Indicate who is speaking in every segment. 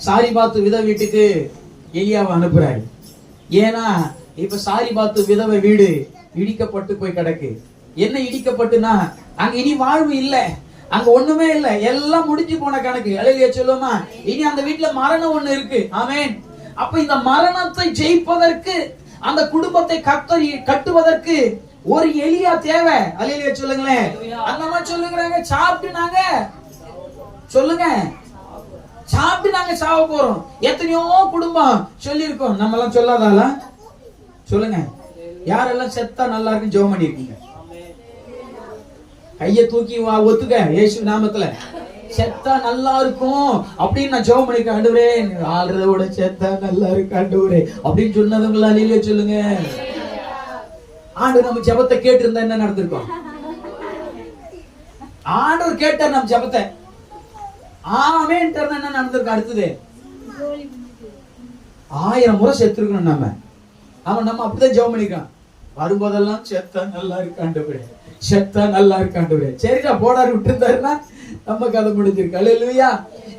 Speaker 1: சாரிபாத்து விதவை வீட்டுக்கு எலியாவை அனுப்புறாரு. ஏன்னா இப்ப சாரிபாத்து விதவை வீடு இடிக்கப்பட்டு போய் கிடக்கு. என்ன இடிக்கப்பட்டுனா அங்க இனி வாழ்வு இல்ல, அங்க ஒண்ணுமே இல்ல, எல்லாம் முடிஞ்சு போன கணக்கு. அல்லேலூயா சொல்லுமா. இனி அந்த வீட்டுல மரணம் ஒண்ணு இருக்கு. ஆமென். அப்ப இந்த மரணத்தை ஜெயிப்பதற்கு, அந்த குடும்பத்தை கட்டுவதற்கு ஒரு எலியா தேவை. அல்லேலூயா சொல்லுங்களேன். அந்த அம்மா சொல்லுங்கறாங்க, சாப்பிட்டு நாங்க சொல்லுங்க சாப்பிட்டு நாங்க சாவ போறோம். எத்தனையோ குடும்பம் சொல்லி இருக்கோம், நம்ம எல்லாம் சொல்லாதால சொல்லுங்க. யாரெல்லாம் செத்தா நல்லா இருக்குன்னு ஜெபம் பண்ணிருக்கீங்க? கைய தூக்கி ஒத்துக்க இயேசு நாமத்துல. செத்தா நல்லா இருக்கும் அப்படின்னு நான் ஜெபம் பண்ணிருக்கேன். ஆண்டவரே ஆள்றத விட செத்தா நல்லா இருக்கு ஆண்டவரே அப்படின்னு சொன்னதுங்களா? இல்லையே சொல்லுங்க. ஆண்டவர் நம்ம ஜெபத்தை கேட்டு இருந்தா என்ன நடந்திருக்கும்? ஆண்டவர் கேட்டார் நம்ம ஜெபத்தை, ஆமென் என்ன நடந்திருக்கு? அடுத்தது 1000 முறை செத்துருக்கணும் நம்ம. அவன் நம்ம அப்படிதான் ஜெபம் பண்ணிருக்கான். வரும்போதெல்லாம் செத்தா நல்லா இருக்காண்டவரே, செத்தா நல்லா இருக்காண்டவரே. சரிடா போடாரு விட்டு இருந்தாருன்னா நம்ம கதை முடிஞ்சிருக்கு. அல்லேலூயா.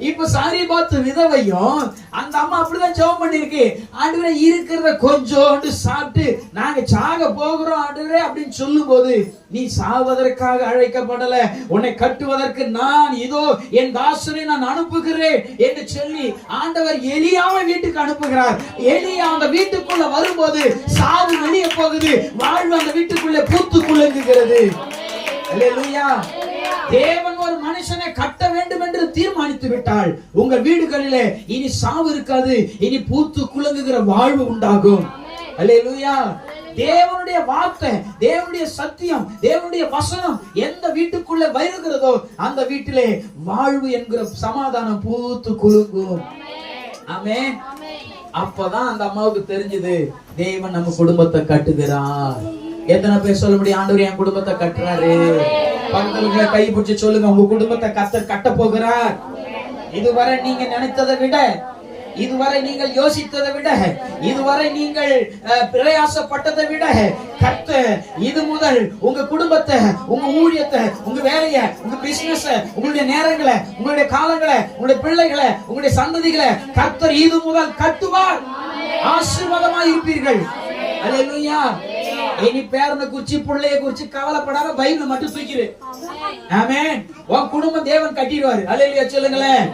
Speaker 1: இப்ப சாரிபாத்து விதவையும் அந்த அம்மா அப்படிதான் ஜெபம் பண்ணிருக்கு. ஆண்டவரே இருக்கிறத கொஞ்சோண்டு சாப்பிட்டு நாங்க சாக போகிறோம் ஆண்டவரே அப்படின்னு சொல்லும் போது, நீ சாவதற்காக அழைக்கப்படல, உன்னை கட்டுவதற்கு நான் இதோ என் தாசரை நான் அனுப்புகிறேன் என்று சொல்லி ஆண்டவர் எலியாவை வீட்டுக்கு அனுப்புகிறார். எலியா அந்த வீட்டுக்குள்ள வரும்போது சாவு வெளியே போகுது, வாழ்வு அந்த வீட்டுக்குள்ளே பூத்து குலுங்குகிறது. அல்லேலூயா. தேவன் ஒரு மனுஷனை கட்ட வேண்டும் என்று தீர்மானித்து விட்டால் உங்கள் வீடுகளிலே இனி சாவு இருக்காது, இனி பூத்து குலுங்குகிற வாழ்வு உண்டாகும். அல்லேலூயா. தேவனுடைய வார்த்தை, தேவனுடைய சத்தியம், தேவனுடைய வசனம் எந்த வீட்டுக்குள்ள வருகிறதோ அந்த வீட்டிலே வாழ்வு என்கிற சமாதானம் பூத்து குலுங்கும். ஆமென். அப்பதான் அந்த அம்மாவுக்கு தெரிஞ்சது, தேவன் நம்ம குடும்பத்தை கட்டுகிறார். எத்தனை பேர் சொல்ல முடியும், ஆண்டவர் என் குடும்பத்தை கட்டுறாரு? பக்கத்துல கை பிடிச்சு சொல்லுங்க, உங்க குடும்பத்தை கர்த்தர் கட்ட போகிறார். இதுவரை நீங்க நினைத்ததை விட, இதுவரை நீங்கள் யோசித்ததை விட, இதுவரை நீங்கள் பிரயாசப்பட்டதை விட கர்த்தர் இது முதல் உங்க குடும்பத்தை, உங்க ஊழியத்தை, உங்க வேலையை, உங்க பிசினஸ், உங்களுடைய நேரங்களை, உங்களுடைய காலங்களை, உங்களுடைய பிள்ளைகளை, உங்களுடைய சந்ததிகளை கர்த்தர் இது முதல் கட்டுவார். ஆசீர்வாதமாய் இருப்பீர்கள். அல்லேலூயா. இனி பேரனை குறிச்சு பிள்ளைய குறிச்சு கவலைப்படாம பைபிள் மட்டும் தூக்கிடு. ஆமென். உன் குடும்பம் தேவன் கட்டிடுவாரு. அல்லேலூயா சொல்லுங்களேன்.